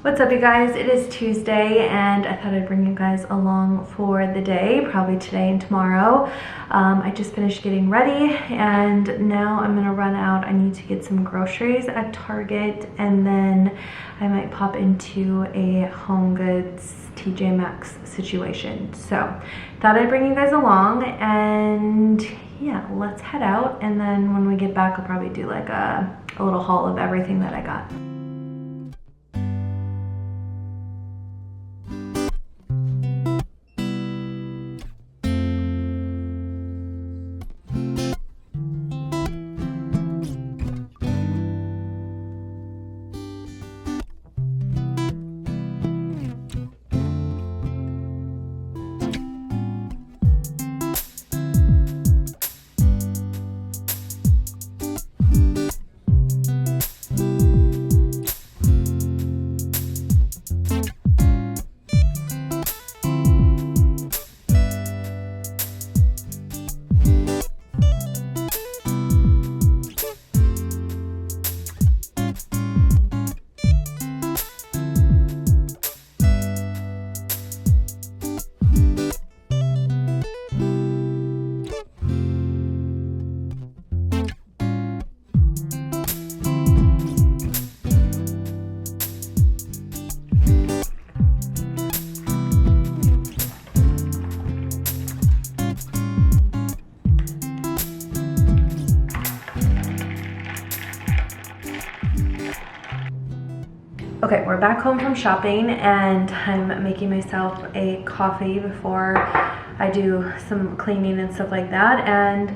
What's up, you guys? It is Tuesday and I thought I'd bring you guys along for the day, probably today and tomorrow. I just finished getting ready and now I'm gonna run out. I need to get some groceries at Target and then I might pop into a HomeGoods TJ Maxx situation. So thought I'd bring you guys along and yeah, let's head out, and then when we get back I'll probably do like a little haul of everything that I got. Okay, we're back home from shopping and I'm making myself a coffee before I do some cleaning and stuff like that. And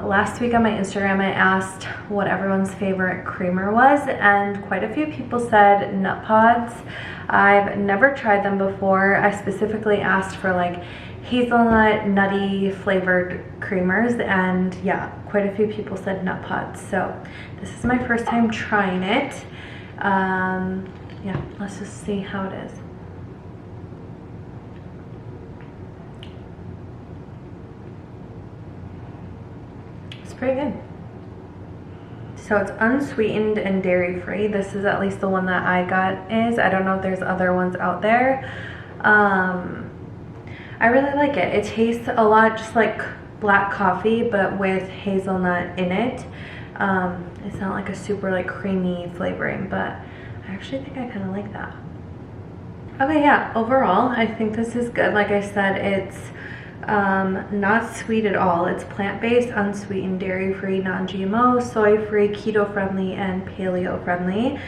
last week on my Instagram I asked what everyone's favorite creamer was and quite a few people said nut pods. I've never tried them before. I specifically asked for like hazelnut, nutty flavored creamers, and yeah, quite a few people said nut pods. So this is my first time trying it. Yeah, let's just see how it is. It's pretty good. So it's unsweetened and dairy free. This is at least the one that I got is. I don't know if there's other ones out there. I really like it. It tastes a lot just like black coffee, but with hazelnut in it. It's not like a super like creamy flavoring, but I actually think I kind of like that. Okay, yeah, overall I think this is good. Like I said, it's not sweet at all. It's plant-based, unsweetened, dairy-free, non-GMO, soy-free, keto-friendly, and paleo-friendly.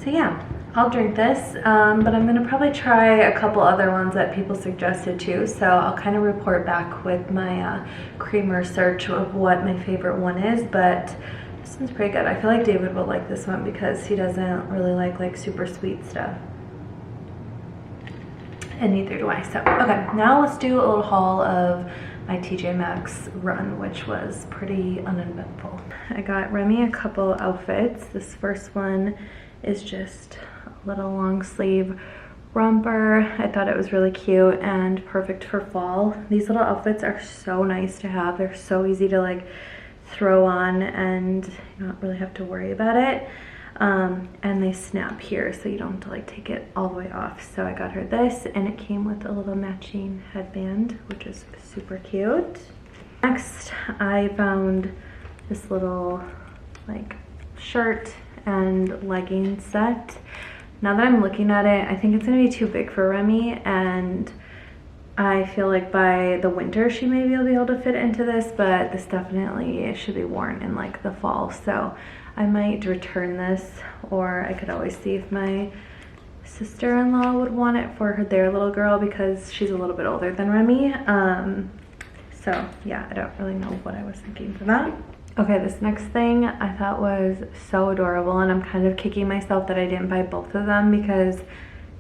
So yeah, I'll drink this, but I'm gonna probably try a couple other ones that people suggested too, so I'll kind of report back with my creamer search of what my favorite one is, but this one's pretty good. I feel like David will like this one because he doesn't really like super sweet stuff. And neither do I. So, okay, now let's do a little haul of my TJ Maxx run, which was pretty uneventful. I got Remy a couple outfits. This first one is just a little long sleeve romper. I thought it was really cute and perfect for fall. These little outfits are so nice to have. They're so easy to like throw on and you don't really have to worry about it. And they snap here so you don't have to like take it all the way off. So I got her this and it came with a little matching headband, which is super cute. Next I found this little like shirt and legging set. Now that I'm looking at it, I think it's gonna be too big for Remy, and I feel like by the winter she may be able to fit into this, but this definitely should be worn in like the fall. So I might return this, or I could always see if my sister-in-law would want it for their little girl because she's a little bit older than Remy. So yeah, I don't really know what I was thinking for that. Okay, this next thing I thought was so adorable, and I'm kind of kicking myself that I didn't buy both of them because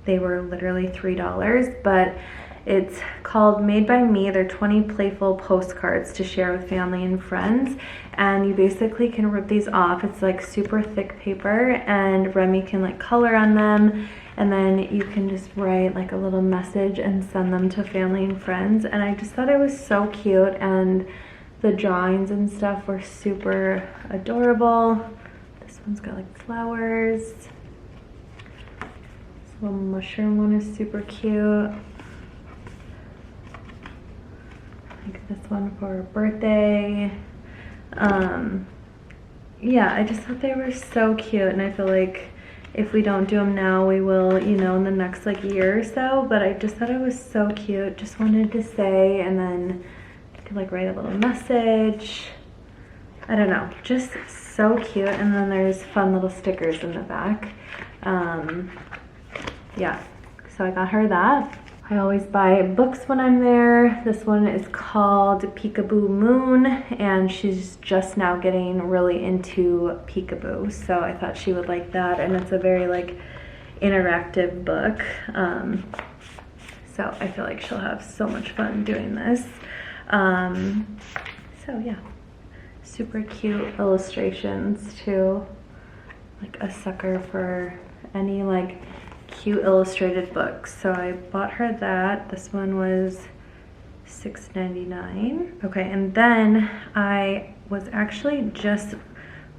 they were literally $3, but it's called Made by Me. They're 20 playful postcards to share with family and friends, and you basically can rip these off. It's like super thick paper, and Remy can like color on them, and then you can just write like a little message and send them to family and friends. And I just thought it was so cute, and the drawings and stuff were super adorable. This one's got like flowers. This little mushroom one is super cute. Like this one for a birthday. Yeah, I just thought they were so cute, and I feel like if we don't do them now, we will, you know, in the next like year or so. But I just thought it was so cute. Just wanted to say, and then I could like write a little message. I don't know, just so cute. And then there's fun little stickers in the back. Yeah, so I got her that. I always buy books when I'm there. This one is called Peekaboo Moon, and she's just now getting really into peekaboo, so I thought she would like that. And it's a very like interactive book, so I feel like she'll have so much fun doing this. So yeah, super cute illustrations too. Like a sucker for any like cute illustrated books, so I bought her that. This one was $6.99. Okay, and then I was actually just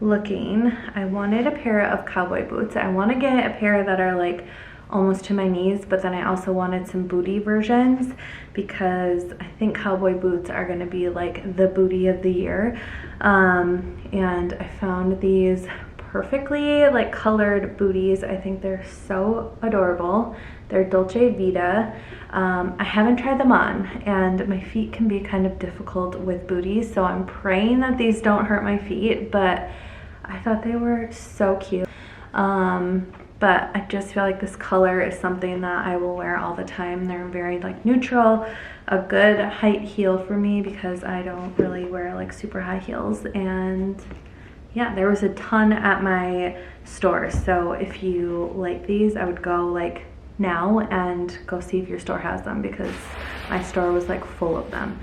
looking. I wanted a pair of cowboy boots. I want to get a pair that are like almost to my knees, but then I also wanted some booty versions because I think cowboy boots are going to be like the booty of the year. And I found these perfectly like colored booties. I think they're so adorable. They're Dolce Vita. I haven't tried them on, and my feet can be kind of difficult with booties, so I'm praying that these don't hurt my feet, but I thought they were so cute. But I just feel like this color is something that I will wear all the time. They're very like neutral, a good height heel for me because I don't really wear like super high heels. And yeah, there was a ton at my store, so if you like these, I would go like now and go see if your store has them because my store was like full of them.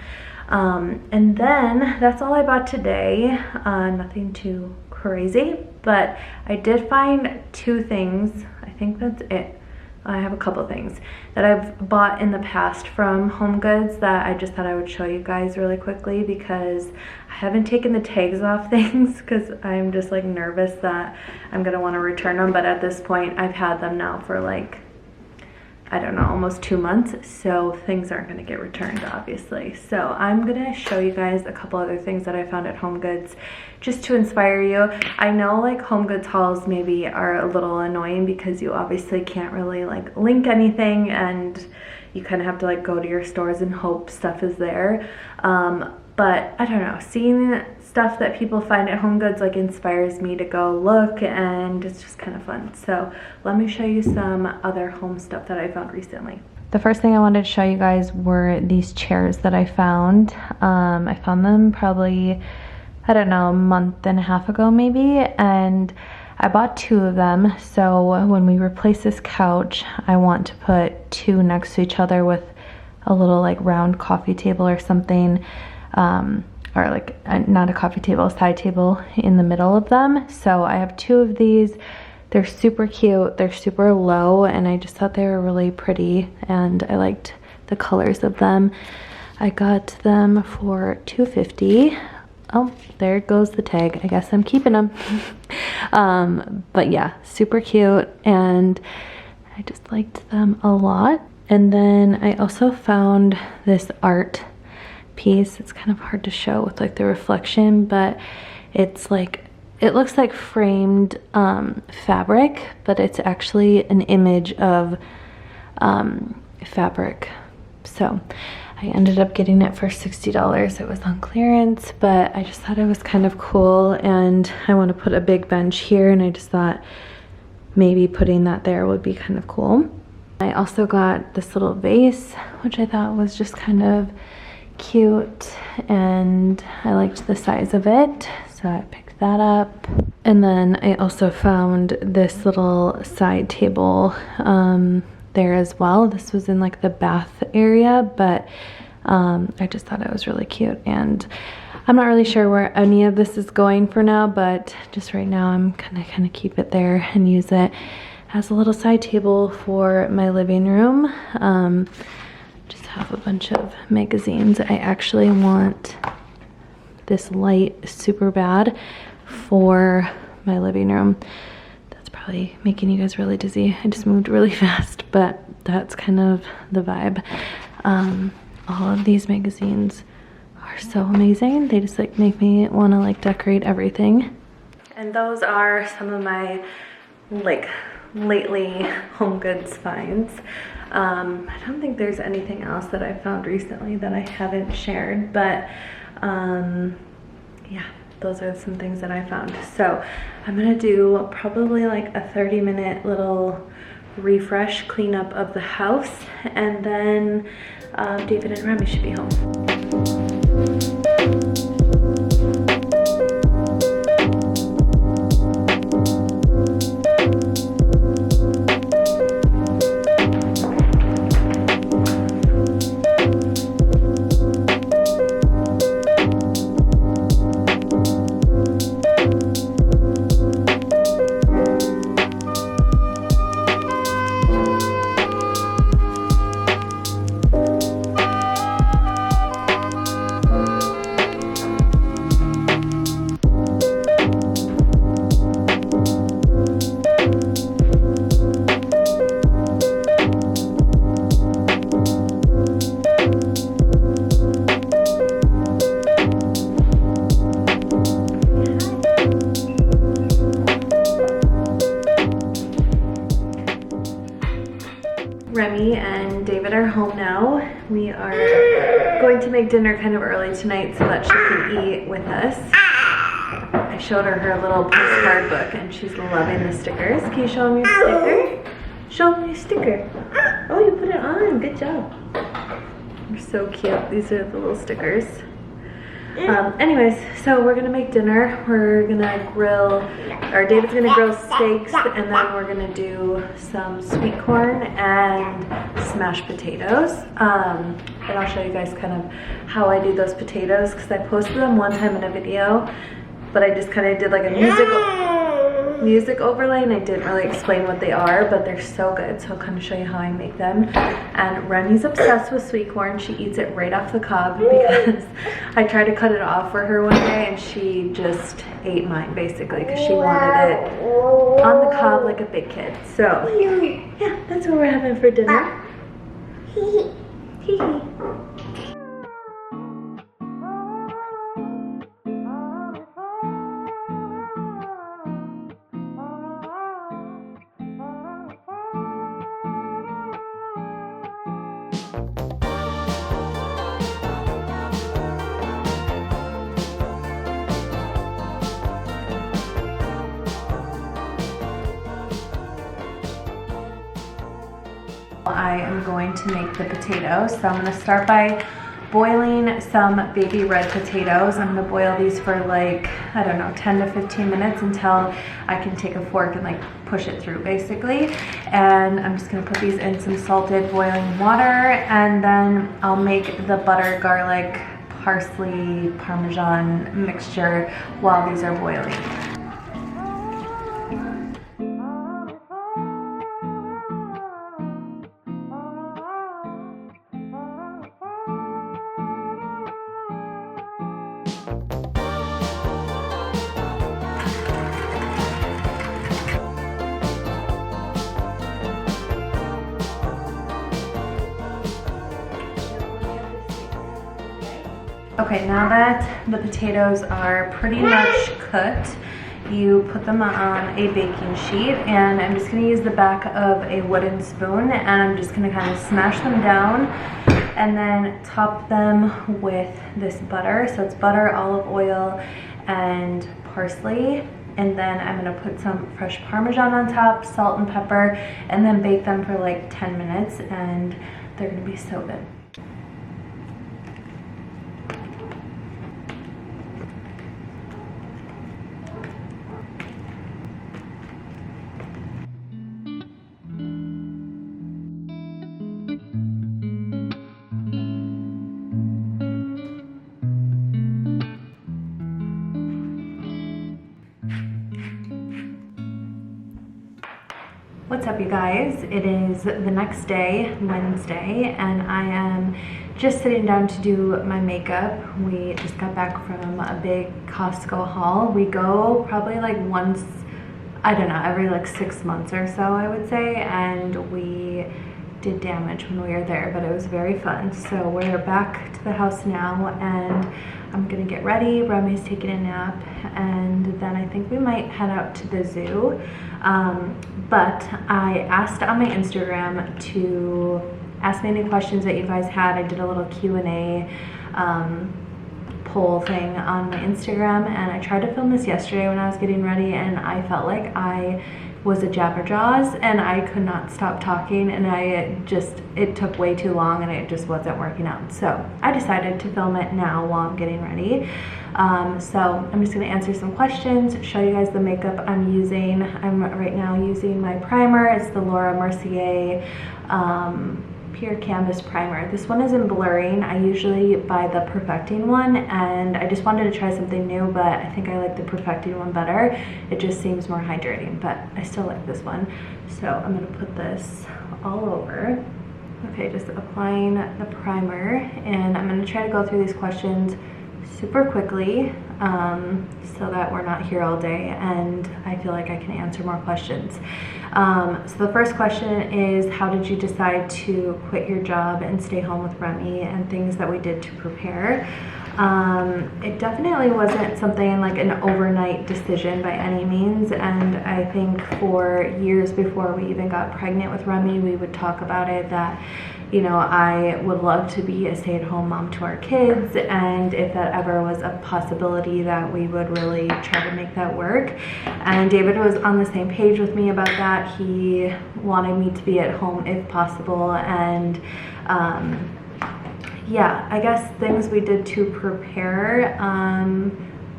And then that's all I bought today. Nothing too crazy, but I did find two things. I think that's it. I have a couple things that I've bought in the past from HomeGoods that I just thought I would show you guys really quickly because I haven't taken the tags off things because I'm just like nervous that I'm gonna want to return them, but at this point I've had them now for like, I don't know, almost 2 months, so things aren't gonna get returned obviously. So I'm gonna show you guys a couple other things that I found at HomeGoods just to inspire you. I know like HomeGoods hauls maybe are a little annoying because you obviously can't really like link anything and you kind of have to like go to your stores and hope stuff is there. But I don't know, seeing stuff that people find at HomeGoods like inspires me to go look, and it's just kind of fun. So let me show you some other home stuff that I found recently. The first thing I wanted to show you guys were these chairs that I found. I found them probably, I don't know, a month and a half ago maybe, and I bought 2 of them. So when we replace this couch, I want to put 2 next to each other with a little like round coffee table or something, or like not a coffee table, a side table in the middle of them. So I have 2 of these. They're super cute, they're super low, and I just thought they were really pretty, and I liked the colors of them. I got them for $2.50. Oh, there goes the tag. I guess I'm keeping them. But yeah, super cute, and I just liked them a lot. And then I also found this art piece. It's kind of hard to show with like the reflection, but it's like, it looks like framed fabric, but it's actually an image of fabric. So I ended up getting it for $60. It was on clearance, but I just thought it was kind of cool, and I want to put a big bench here, and I just thought maybe putting that there would be kind of cool. I also got this little vase, which I thought was just kind of cute, and I liked the size of it, so I picked that up. And then I also found this little side table there as well. This was in like the bath area, but I just thought it was really cute, and I'm not really sure where any of this is going for now, but just right now I'm gonna kind of keep it there and use it as a little side table for my living room. Just have a bunch of magazines. I actually want this light super bad for my living room. That's probably making you guys really dizzy. I just moved really fast, but that's kind of the vibe. All of these magazines are so amazing. They just like make me want to like decorate everything. And those are some of my like lately HomeGoods finds. I don't think there's anything else that I found recently that I haven't shared, but yeah, those are some things that I found. So I'm gonna do probably like a 30-minute little refresh cleanup of the house, and then David and Remy should be home. Remy and David are home now. We are going to make dinner kind of early tonight so that she can eat with us. I showed her her little postcard book and she's loving the stickers. Can you show them your sticker? Show them your sticker. Oh, you put it on. Good job. They're so cute. These are the little stickers. Anyways, so we're gonna make dinner. We're gonna grill, or David's gonna grill steaks, and then we're gonna do some sweet corn and smashed potatoes. And I'll show you guys kind of how I do those potatoes, because I posted them one time in a video, but I just kind of did like a music overlay, and I didn't really explain what they are, but they're so good. So I'll kind of show you how I make them. And Remy's obsessed with sweet corn. She eats it right off the cob because I tried to cut it off for her one day and she just ate mine basically because she wanted it on the cob like a big kid. So yeah, that's what we're having for dinner. I am going to make the potatoes. So I'm going to start by boiling some baby red potatoes. I'm going to boil these for like, I don't know, 10 to 15 minutes until I can take a fork and like push it through basically. And I'm just going to put these in some salted boiling water, and then I'll make the butter, garlic, parsley, parmesan mixture while these are boiling. Okay, now that the potatoes are pretty much cooked, you put them on a baking sheet, and I'm just going to use the back of a wooden spoon, and I'm just going to kind of smash them down and then top them with this butter. So it's butter, olive oil, and parsley. And then I'm going to put some fresh Parmesan on top, salt and pepper, and then bake them for like 10 minutes, and they're going to be so good. What's up, you guys? It is the next day, Wednesday, and I am just sitting down to do my makeup. We just got back from a big Costco haul. We go probably like once, I don't know, every like 6 months or so, I would say, and we did damage when we were there, but it was very fun. So we're back to the house now, and I'm gonna get ready. Remy's taking a nap, and then I think we might head out to the zoo. But I asked on my Instagram to ask me any questions that you guys had. I did a little Q&A poll thing on my Instagram, and I tried to film this yesterday when I was getting ready, and I felt like I was a jabberjaws and I could not stop talking, and it took way too long and it just wasn't working out. So I decided to film it now while I'm getting ready. So I'm just gonna answer some questions, show you guys the makeup I'm using. I'm right now using my primer. It's the Laura Mercier Pure Canvas Primer. This one is in blurring. I usually buy the Perfecting one, and I just wanted to try something new, but I think I like the Perfecting one better. It just seems more hydrating, but I still like this one. So I'm gonna put this all over. Okay, just applying the primer, and I'm gonna try to go through these questions super quickly so that we're not here all day and I feel like I can answer more questions. So the first question is, how did you decide to quit your job and stay home with Remy, and things that we did to prepare? It definitely wasn't something like an overnight decision by any means, and I think for years before we even got pregnant with Remy, we would talk about it that, you know, I would love to be a stay-at-home mom to our kids, and if that ever was a possibility, that we would really try to make that work. And David was on the same page with me about that. He wanted me to be at home if possible, and yeah, I guess things we did to prepare.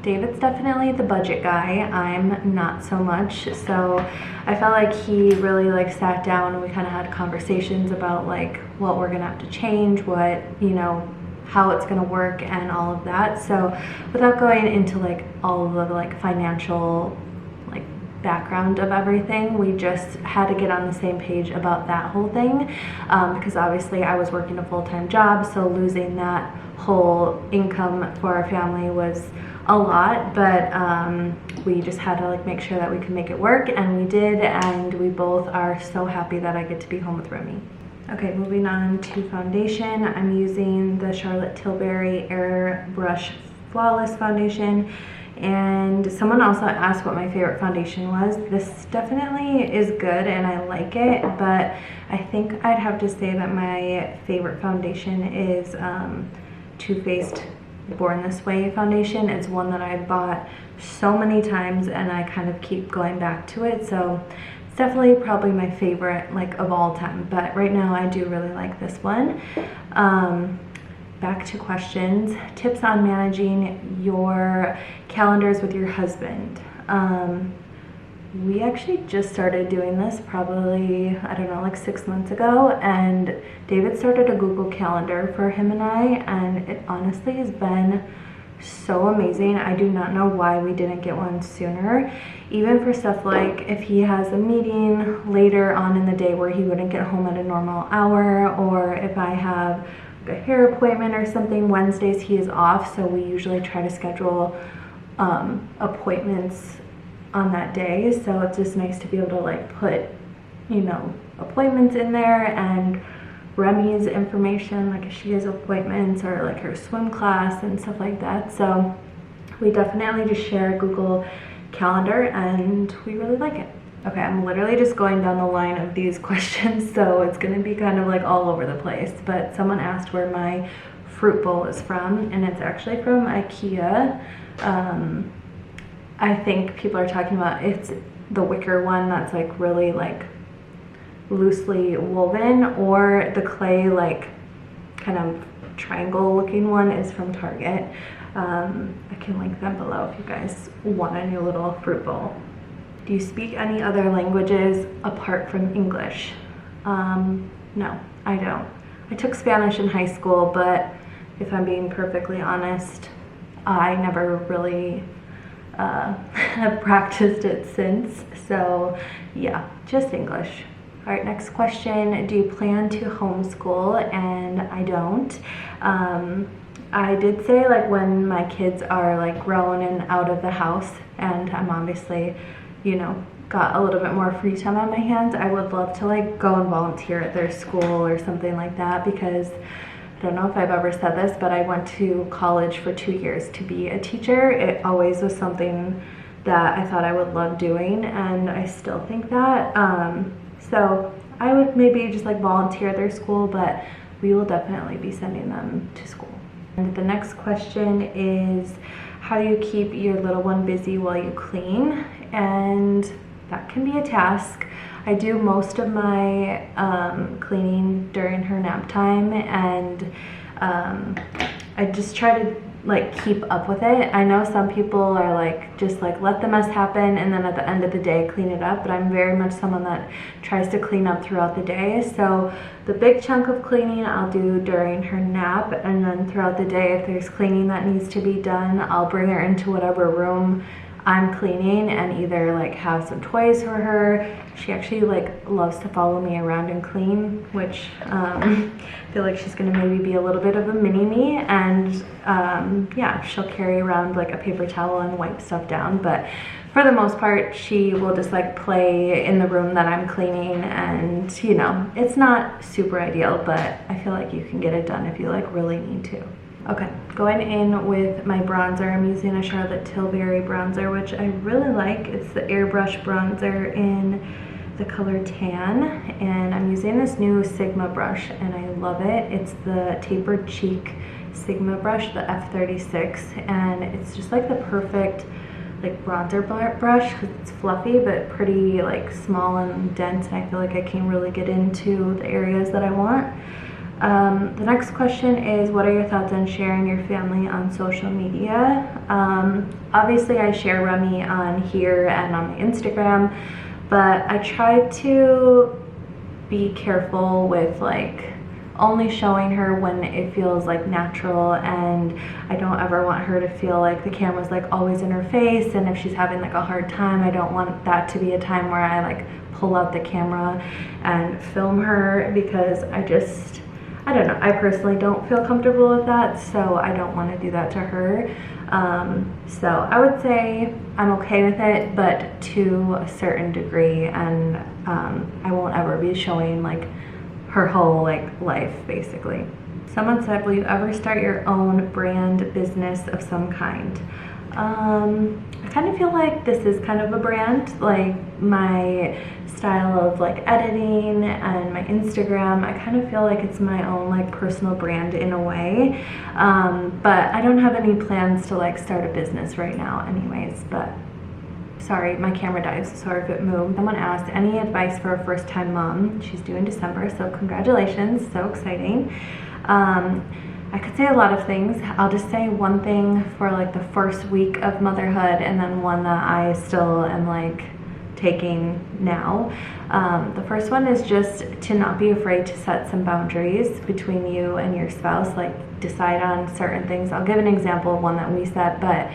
David's definitely the budget guy. I'm not so much. So I felt like he really like sat down and we kind of had conversations about like what we're gonna have to change, what, you know, how it's gonna work and all of that. So without going into like all of the like financial like background of everything, we just had to get on the same page about that whole thing, because obviously I was working a full-time job, so losing that whole income for our family was a lot, but we just had to like make sure that we could make it work, and we did, and we both are so happy that I get to be home with Remy. Okay, moving on to foundation. I'm using the Charlotte Tilbury Airbrush Flawless Foundation, and someone also asked what my favorite foundation was. This definitely is good and I like it, but I think I'd have to say that my favorite foundation is Too Faced Born This Way foundation. It's one that I bought so many times and I kind of keep going back to it, so it's definitely probably my favorite like of all time, but right now I do really like this one. Back to questions. Tips on managing your calendars with your husband. We actually just started doing this probably, I don't know, like 6 months ago, and David started a Google Calendar for him and I, and it honestly has been so amazing. I do not know why we didn't get one sooner, even for stuff like if he has a meeting later on in the day where he wouldn't get home at a normal hour, or if I have a hair appointment or something. Wednesdays he is off, so we usually try to schedule appointments on that day, so it's just nice to be able to like put, you know, appointments in there, and Remy's information, like if she has appointments or like her swim class and stuff like that. So we definitely just share Google Calendar and we really like it. Okay, I'm literally just going down the line of these questions, so it's gonna be kind of like all over the place, but someone asked where my fruit bowl is from, and it's actually from IKEA. I think people are talking about it's the wicker one that's like really like loosely woven, or the clay like kind of triangle looking one is from Target. I can link them below if you guys want a new little fruit bowl. Do you speak any other languages apart from English? No, I don't. I took Spanish in high school, but if I'm being perfectly honest, I never really have practiced it since. So yeah, just English. All right, next question. Do you plan to homeschool? And I don't. I did say like when my kids are like grown and out of the house and I'm obviously, you know, got a little bit more free time on my hands, I would love to like go and volunteer at their school or something like that, because I don't know if I've ever said this, but I went to college for 2 years to be a teacher. It always was something that I thought I would love doing, and I still think that. So I would maybe just like volunteer at their school, but we will definitely be sending them to school. And the next question is, how do you keep your little one busy while you clean? And that can be a task. I do most of my cleaning during her nap time, and I just try to like keep up with it. I know some people are like just like let the mess happen and then at the end of the day clean it up, but I'm very much someone that tries to clean up throughout the day. So the big chunk of cleaning I'll do during her nap, and then throughout the day if there's cleaning that needs to be done, I'll bring her into whatever room I'm cleaning and either like have some toys for her. She actually like loves to follow me around and clean, which I feel like she's gonna maybe be a little bit of a mini me, and yeah, she'll carry around like a paper towel and wipe stuff down, but for the most part she will just like play in the room that I'm cleaning, and you know, it's not super ideal, but I feel like you can get it done if you like really need to. Okay, going in with my bronzer, I'm using a Charlotte Tilbury bronzer, which I really like. It's the airbrush bronzer in the color tan, and I'm using this new Sigma brush and I love it. It's the tapered cheek Sigma brush, the F36, and it's just like the perfect like bronzer brush because it's fluffy but pretty like small and dense, and I feel like I can really get into the areas that I want. The next question is, what are your thoughts on sharing your family on social media? Obviously I share Remy on here and on my Instagram, but I try to be careful with like only showing her when it feels like natural, and I don't ever want her to feel like the camera's like always in her face, and if she's having like a hard time, I don't want that to be a time where I like pull out the camera and film her, because I don't know, I personally don't feel comfortable with that, so I don't want to do that to her. So I would say I'm okay with it, but to a certain degree, and I won't ever be showing like her whole like life basically. Someone said, will you ever start your own brand business of some kind? I kind of feel like this is kind of a brand, like my style of like editing and my Instagram, I kind of feel like it's my own like personal brand in a way, but I don't have any plans to like start a business right now anyways. But sorry, my camera died, so sorry if it moved. Someone asked, any advice for a first-time mom? She's due in December, so congratulations, so exciting. I could say a lot of things. I'll just say one thing for like the first week of motherhood, and then one that I still am like taking now. The first one is just to not be afraid to set some boundaries between you and your spouse, like decide on certain things. I'll give an example of one that we set, but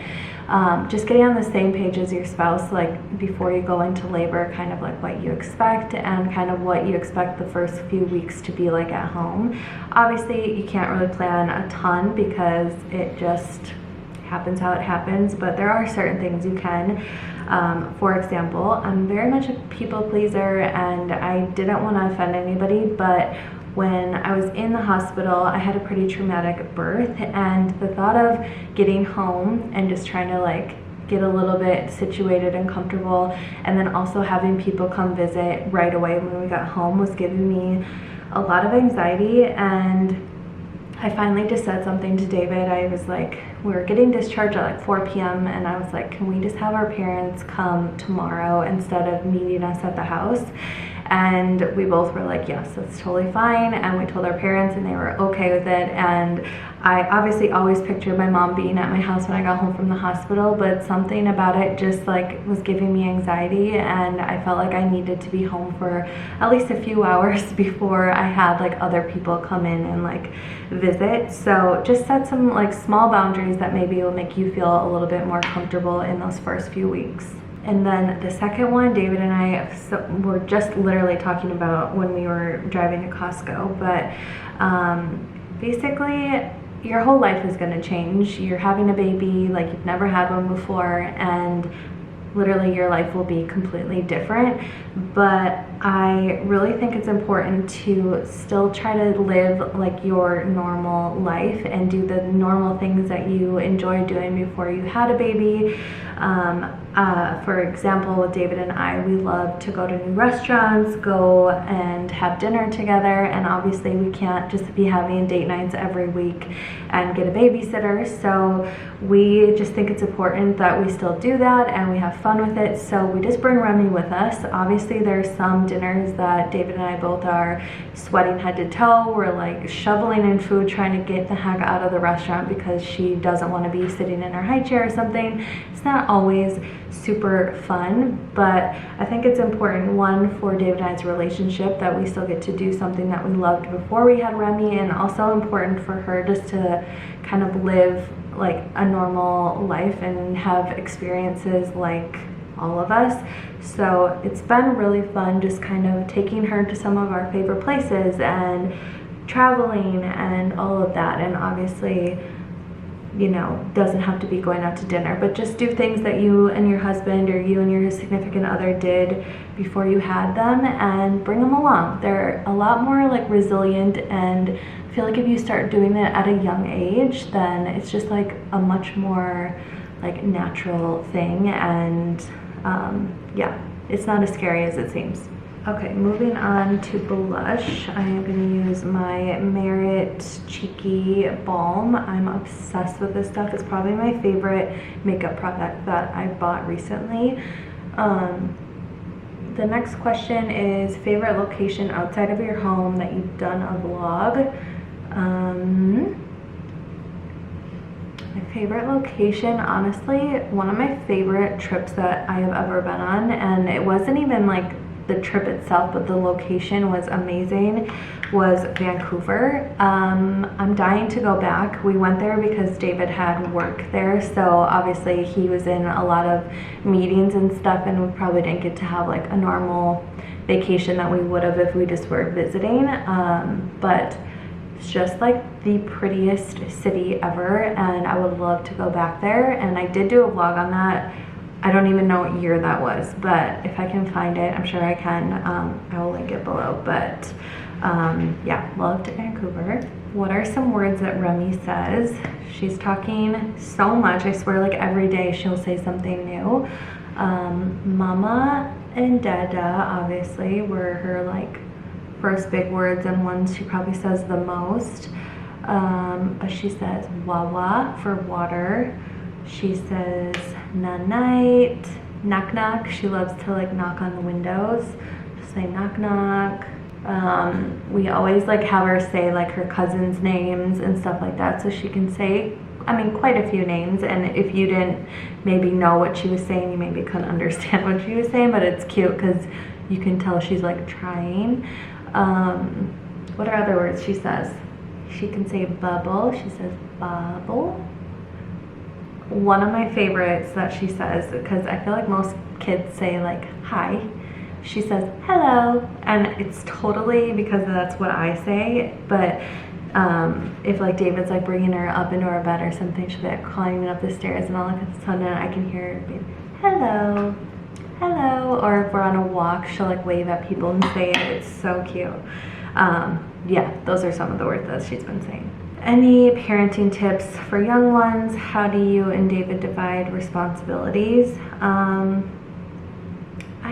just getting on the same page as your spouse, like before you go into labor, kind of like what you expect and kind of what you expect the first few weeks to be like at home. Obviously you can't really plan a ton because it just happens how it happens, but there are certain things you can. For example, I'm very much a people pleaser and I didn't want to offend anybody, but when I was in the hospital, I had a pretty traumatic birth, and the thought of getting home and just trying to like get a little bit situated and comfortable, and then also having people come visit right away when we got home was giving me a lot of anxiety. And I finally just said something to David. I was like, we were getting discharged at like 4 p.m. and I was like, can we just have our parents come tomorrow instead of meeting us at the house? And we both were like, yes, that's totally fine. And we told our parents and they were okay with it. And I obviously always pictured my mom being at my house when I got home from the hospital, but something about it just like was giving me anxiety, and I felt like I needed to be home for at least a few hours before I had like other people come in and like visit. So just set some like small boundaries that maybe will make you feel a little bit more comfortable in those first few weeks. And then the second one, David and I were just literally talking about when we were driving to Costco, but basically your whole life is going to change. You're having a baby like you've never had one before, and literally your life will be completely different. But I really think it's important to still try to live like your normal life and do the normal things that you enjoy doing before you had a baby. For example, with David and I, we love to go to new restaurants, go and have dinner together, and obviously we can't just be having date nights every week and get a babysitter. So we just think it's important that we still do that and we have fun with it. So we just bring Remy with us. Obviously there's some dinners that David and I both are sweating head to toe. We're like shoveling in food, trying to get the heck out of the restaurant because she doesn't want to be sitting in her high chair or something. It's not always super fun, but I think it's important, one, for David and I's relationship, that we still get to do something that we loved before we had Remy, and also important for her just to kind of live like a normal life and have experiences like all of us. So it's been really fun just kind of taking her to some of our favorite places and traveling and all of that. And obviously, you know, doesn't have to be going out to dinner, but just do things that you and your husband or you and your significant other did before you had them, and bring them along. They're a lot more like resilient, and I feel like if you start doing it at a young age, then it's just like a much more like natural thing, and yeah, it's not as scary as it seems. Okay, moving on to blush. I am going to use my Merit Cheeky Balm. I'm obsessed with this stuff. It's probably my favorite makeup product that I bought recently. The next question is favorite location outside of your home that you've done a vlog. My favorite location, honestly, one of my favorite trips that I have ever been on, and it wasn't even like the trip itself, but the location was amazing, was Vancouver. I'm dying to go back. We went there because David had work there, so obviously he was in a lot of meetings and stuff, and we probably didn't get to have like a normal vacation that we would have if we just were visiting. But it's just like the prettiest city ever, and I would love to go back there. And I did do a vlog on that. I don't even know what year that was, but if I can find it, I'm sure I can. I will link it below. But yeah, loved Vancouver. What are some words that Remy says? She's talking so much. I swear, like every day she'll say something new. Mama and Dada, obviously, were her like first big words and ones she probably says the most. But she says Wawa for water. She says na-night, knock-knock. She loves to like knock on the windows. Just say knock-knock. We always like have her say like her cousins' names and stuff like that, so she can say, I mean, quite a few names. And if you didn't maybe know what she was saying, you maybe couldn't understand what she was saying, but it's cute because you can tell she's like trying. What are other words she says? She can say bubble. She says bubble. One of my favorites that she says, because I feel like most kids say like hi, she says hello, and it's totally because that's what I say. But if like David's like bringing her up into our bed or something, she'll be like climbing up the stairs, and all of a sudden I can hear her being hello, hello. Or if we're on a walk, she'll like wave at people and say it. It's so cute. Yeah, those are some of the words that she's been saying. Any parenting tips for young ones? How do you and David divide responsibilities? I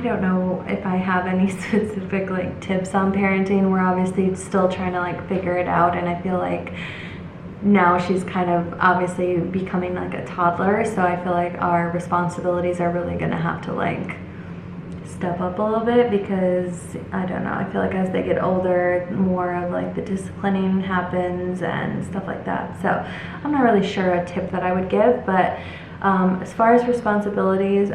don't know if I have any specific like tips on parenting. We're obviously still trying to like figure it out, and I feel like now she's kind of obviously becoming like a toddler, so I feel like our responsibilities are really gonna have to like step up a little bit, because I don't know, I feel like as they get older, more of like the disciplining happens and stuff like that. So I'm not really sure a tip that I would give, but as far as responsibilities,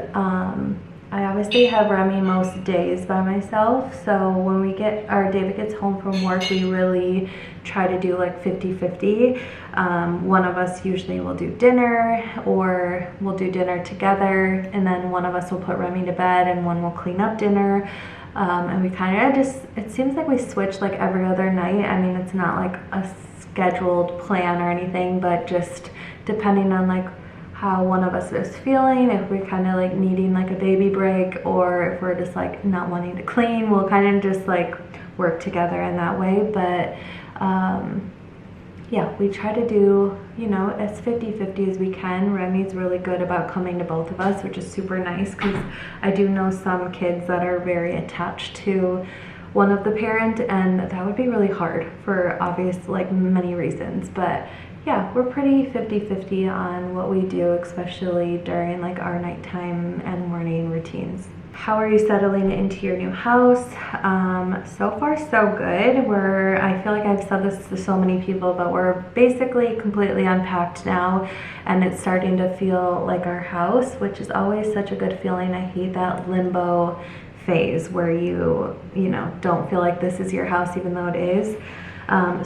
I obviously have Remy most days by myself, so when David gets home from work, we really try to do like 50-50. One of us usually will do dinner, or we'll do dinner together, and then one of us will put Remy to bed and one will clean up dinner. And we kind of just, it seems like we switch like every other night. I mean, it's not like a scheduled plan or anything, but just depending on like how one of us is feeling, if we're kind of like needing like a baby break, or if we're just like not wanting to clean, we'll kind of just like work together in that way. But yeah, we try to do, you know, as 50-50 as we can. Remy's really good about coming to both of us, which is super nice, because I do know some kids that are very attached to one of the parent, and that would be really hard for obvious, like, many reasons. But yeah, we're pretty 50-50 on what we do, especially during like our nighttime and morning routines. How are you settling into your new house? So far so good. I feel like I've said this to so many people, but we're basically completely unpacked now, and it's starting to feel like our house, which is always such a good feeling. I hate that limbo phase where you know, don't feel like this is your house even though it is.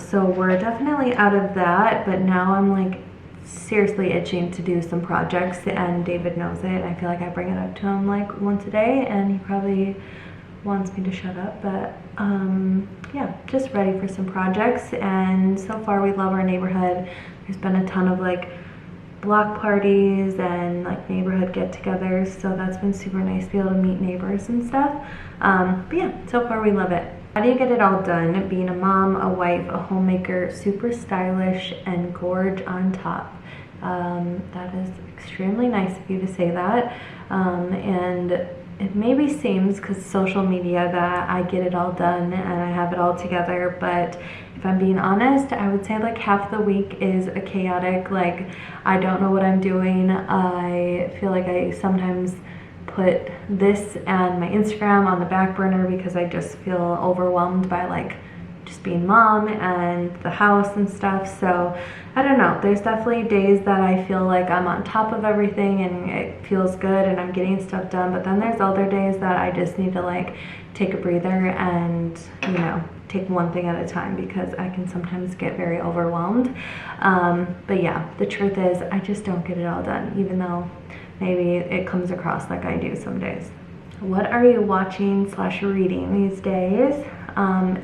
So we're definitely out of that, but now I'm like seriously itching to do some projects, and David knows it. I feel like I bring it up to him like once a day, and he probably wants me to shut up, but yeah, just ready for some projects. And so far we love our neighborhood. There's been a ton of like block parties and like neighborhood get-togethers, so that's been super nice to be able to meet neighbors and stuff. But yeah, so far we love it. How do you get it all done? Being a mom, a wife, a homemaker, super stylish, and gorge on top. That is extremely nice of you to say that. And it maybe seems, because social media, that I get it all done and I have it all together, but if I'm being honest, I would say like half the week is a chaotic, like I don't know what I'm doing. I feel like I sometimes put this and my Instagram on the back burner because I just feel overwhelmed by like just being mom and the house and stuff. So I don't know, there's definitely days that I feel like I'm on top of everything and it feels good and I'm getting stuff done, but then there's other days that I just need to like take a breather and, you know, take one thing at a time, because I can sometimes get very overwhelmed. But yeah, the truth is I just don't get it all done, even though maybe it comes across like I do some days. What are you watching / reading these days?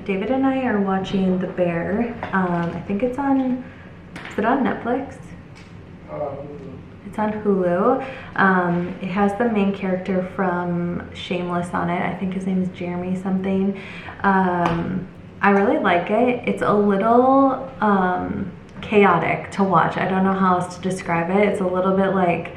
David and I are watching The Bear. I think it's on, is it on Netflix? It's on Hulu. It has the main character from Shameless on it. I think his name is Jeremy something. I really like it. It's a little chaotic to watch. I don't know how else to describe it. It's a little bit like,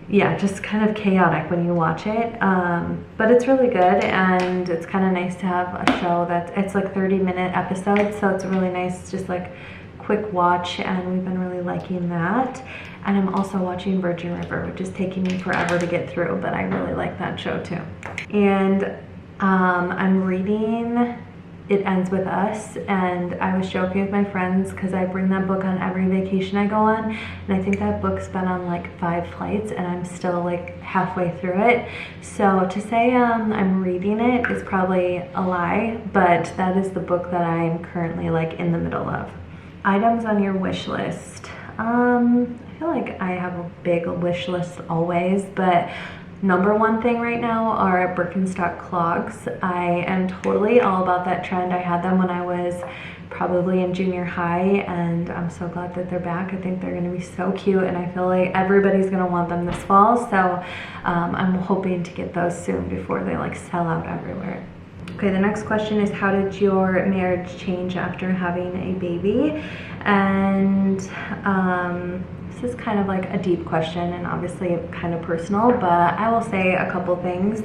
yeah, just kind of chaotic when you watch it, but it's really good, and it's kind of nice to have a show it's like 30-minute episodes, so it's really nice, just like quick watch, and we've been really liking that. And I'm also watching Virgin River, which is taking me forever to get through, but I really like that show too. And I'm reading It Ends With Us, and I was joking with my friends because I bring that book on every vacation I go on, and I think that book's been on like 5 flights and I'm still like halfway through it. So to say I'm reading it is probably a lie, but that is the book that I'm currently like in the middle of. Items on your wish list. I feel like I have a big wish list always, but #1 thing right now are Birkenstock clogs. I am totally all about that trend. I had them when I was probably in junior high, and I'm so glad that they're back. I think they're gonna be so cute, and I feel like everybody's gonna want them this fall, so I'm hoping to get those soon before they like sell out everywhere. Okay, the next question is, how did your marriage change after having a baby? And this is kind of like a deep question and obviously kind of personal, but I will say a couple things.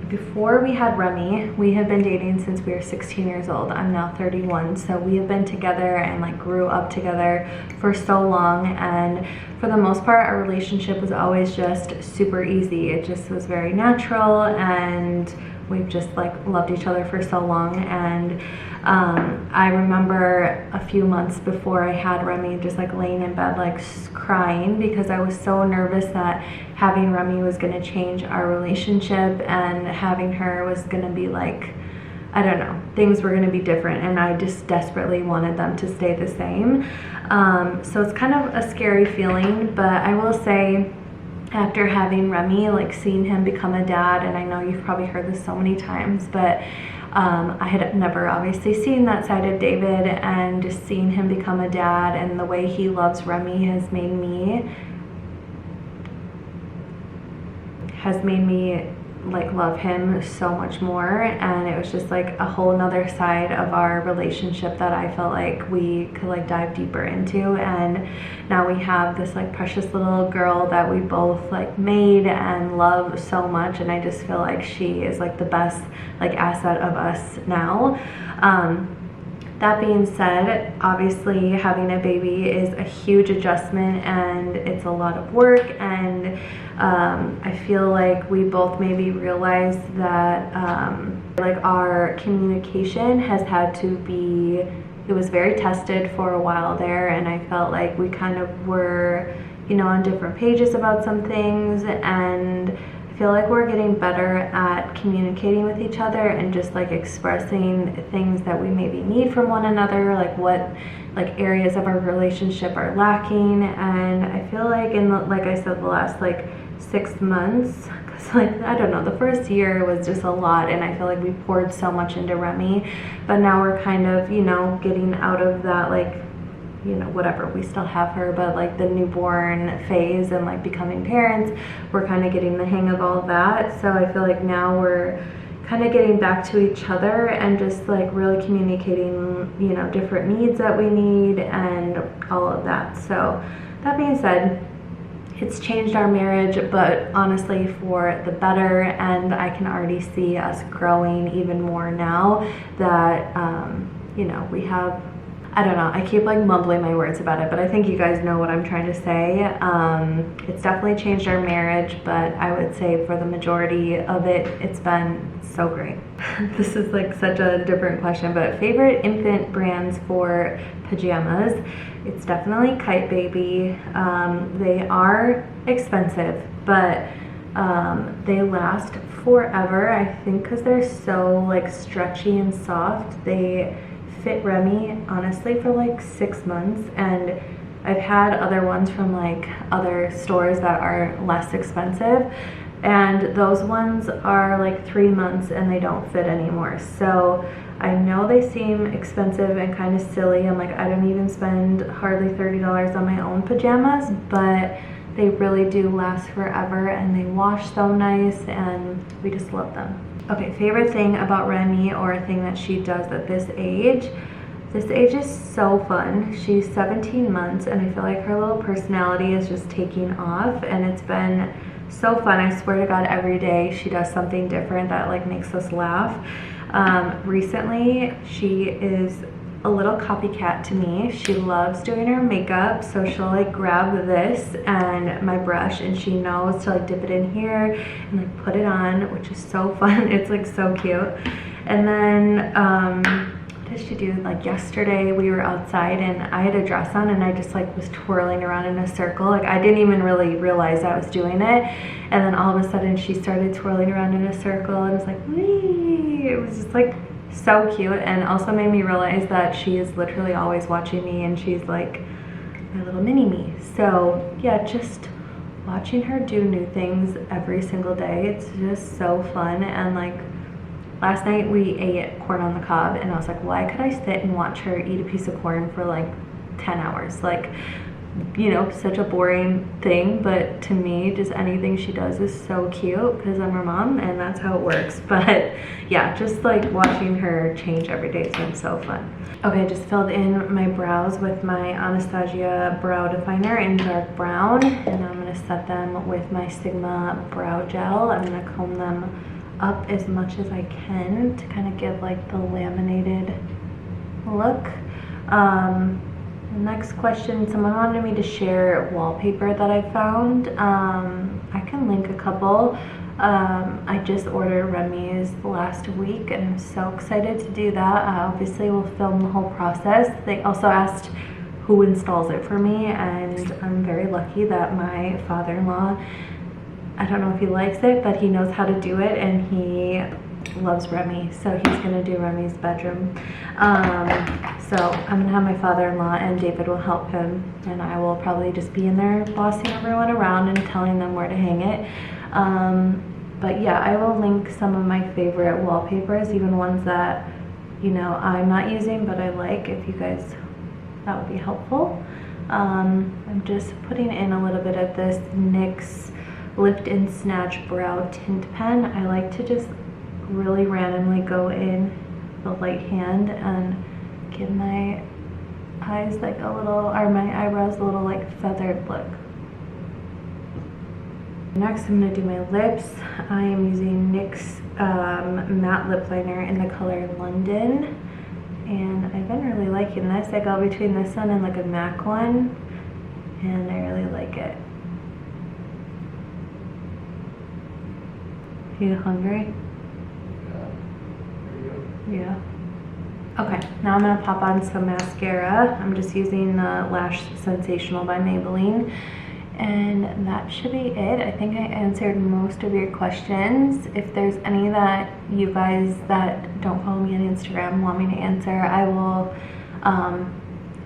Before we had Remy, we have been dating since we were 16 years old. I'm now 31, so we have been together and like grew up together for so long, and for the most part our relationship was always just super easy. It just was very natural, and we've just like loved each other for so long. And I remember a few months before I had Remy just like laying in bed like crying because I was so nervous that having Remy was going to change our relationship, and having her was going to be like, I don't know, things were going to be different, and I just desperately wanted them to stay the same. So it's kind of a scary feeling, but I will say, after having Remy, like seeing him become a dad, and I know you've probably heard this so many times, but I had never obviously seen that side of David, and just seeing him become a dad and the way he loves Remy has made me like love him so much more. And it was just like a whole nother side of our relationship that I felt like we could like dive deeper into. And now we have this like precious little girl that we both like made and love so much, and I just feel like she is like the best like asset of us now. That being said, obviously having a baby is a huge adjustment, and it's a lot of work, and I feel like we both maybe realized that like our communication has had to be, it was very tested for a while there, and I felt like we kind of were, you know, on different pages about some things, and I feel like we're getting better at communicating with each other and just like expressing things that we maybe need from one another, like what like areas of our relationship are lacking. And I feel like in the, like I said, the last like 6 months, because like I don't know, the first year was just a lot, and I feel like we poured so much into Remy, but now we're kind of, you know, getting out of that, like, you know, whatever, we still have her, but like the newborn phase and like becoming parents, we're kind of getting the hang of all that. So I feel like now we're kind of getting back to each other and just like really communicating, you know, different needs that we need and all of that. So that being said, it's changed our marriage, but honestly for the better, and I can already see us growing even more now that you know, we have, I don't know, I keep like mumbling my words about it, but I think you guys know what I'm trying to say. It's definitely changed our marriage, but I would say for the majority of it, it's been so great. This is like such a different question, but favorite infant brands for pajamas? It's definitely Kite Baby. They are expensive, but they last forever, I think, because they're so like stretchy and soft. They fit Remy honestly for like 6 months, and I've had other ones from like other stores that are less expensive, and those ones are like 3 months and they don't fit anymore. So I know they seem expensive and kind of silly. I'm like, I don't even spend hardly $30 on my own pajamas, but they really do last forever, and they wash so nice, and we just love them. Okay, favorite thing about Remy, or a thing that she does at this age. This age is so fun. She's 17 months, and I feel like her little personality is just taking off, and it's been so fun. I swear to God, every day she does something different that like makes us laugh. Recently, she is a little copycat to me. She loves doing her makeup, so she'll like grab this and my brush, and she knows to like dip it in here and like put it on, which is so fun. It's like so cute. And then what did she do? Like yesterday we were outside and I had a dress on, and I just like was twirling around in a circle. Like I didn't even really realize I was doing it, and then all of a sudden she started twirling around in a circle, and it was like, wee! It was just like so cute, and also made me realize that she is literally always watching me, and she's like my little mini me. So yeah, just watching her do new things every single day, it's just so fun. And like last night we ate corn on the cob, and I was like, why could I sit and watch her eat a piece of corn for like 10 hours? Like, you know, such a boring thing, but to me, just anything she does is so cute because I'm her mom, and that's how it works. But yeah, just like watching her change every day has been so fun. Okay, I just filled in my brows with my Anastasia brow definer in dark brown, and I'm gonna set them with my Sigma brow gel. I'm gonna comb them up as much as I can to kind of give like the laminated look. Next question, someone wanted me to share wallpaper that I found. I can link a couple. I just ordered Remy's last week and I'm so excited to do that. Obviously we'll film the whole process. They also asked who installs it for me, and I'm very lucky that my father-in-law, I don't know if he likes it, but he knows how to do it and he loves Remy, so he's gonna do Remy's bedroom. So I'm gonna have my father-in-law and David will help him, and I will probably just be in there bossing everyone around and telling them where to hang it. But yeah, I will link some of my favorite wallpapers, even ones that, you know, I'm not using but I like, if you guys, that would be helpful. I'm just putting in a little bit of this NYX Lift and Snatch Brow Tint Pen. I like to just really randomly go in the light hand and give my eyes like a little, or my eyebrows a little like feathered look. Next I'm going to do my lips. I am using NYX matte lip liner in the color London, and I've been really liking this. I go between this one and like a MAC one, and I really like it. Are you hungry? Yeah. Okay, now I'm gonna pop on some mascara. I'm just using the Lash Sensational by Maybelline, and that should be it. I think I answered most of your questions. If there's any that you guys that don't follow me on Instagram want me to answer, I will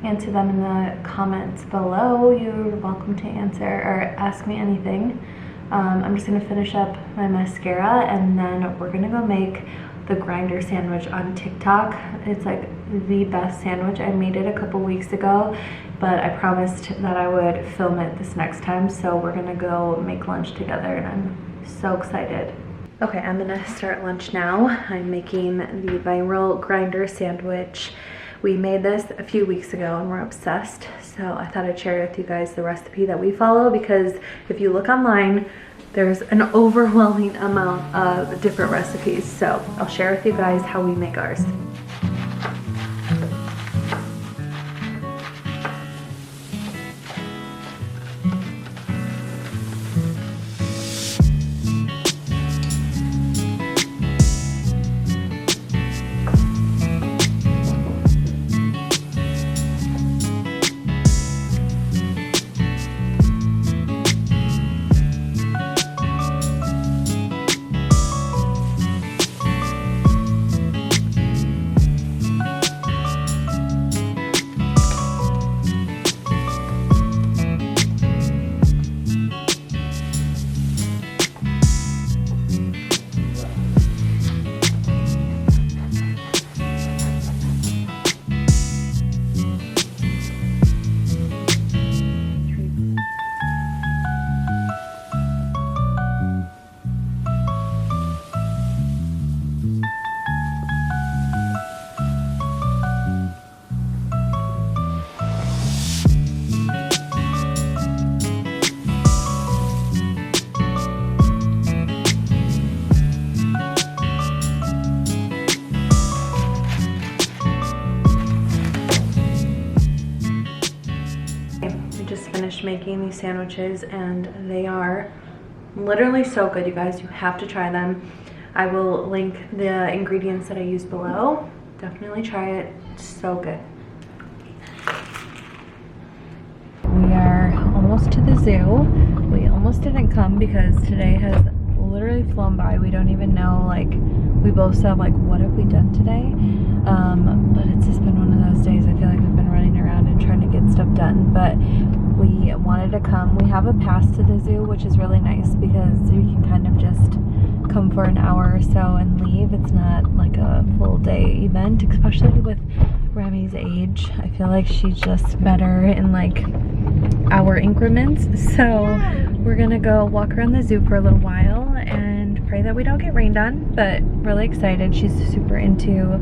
answer them in the comments below. You're welcome to answer or ask me anything. I'm just gonna finish up my mascara and then we're gonna go make the grinder sandwich on TikTok. It's like the best sandwich. I made it a couple weeks ago, but I promised that I would film it this next time, so we're gonna go make lunch together and I'm so excited. Okay, I'm gonna start lunch now. I'm making the viral grinder sandwich. We made this a few weeks ago and we're obsessed, so I thought I'd share with you guys the recipe that we follow, because if you look online, there's an overwhelming amount of different recipes, so I'll share with you guys how we make ours. Making these sandwiches and they are literally so good, you guys. You have to try them. I will link the ingredients that I use below. Definitely try it. It's so good. We are almost to the zoo. We almost didn't come because today has literally flown by. We don't even know, like, we both said like, what have we done today? But it's just been one of those days. I feel like we've been running around and trying to get stuff done, but we wanted to come. We have a pass to the zoo, which is really nice because we can kind of just come for an hour or so and leave. It's not like a full day event, especially with Remy's age. I feel like she's just better in like hour increments. So we're gonna go walk around the zoo for a little while and pray that we don't get rained on, but really excited. She's super into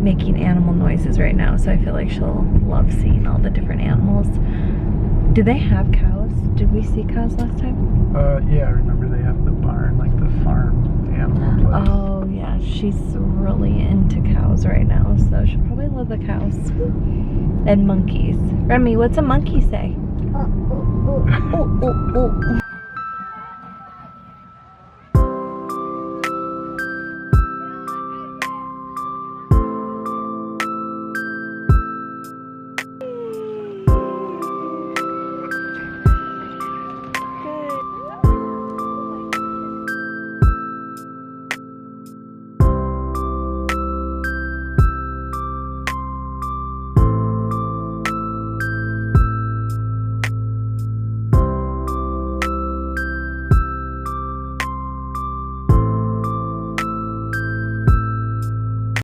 making animal noises right now, so I feel like she'll love seeing all the different animals. Do they have cows? Did we see cows last time? Yeah, I remember they have the barn, like the farm animal place. Oh yeah, she's really into cows right now, so she'll probably love the cows. And monkeys. Remy, what's a monkey say? Oh, oh, oh, oh.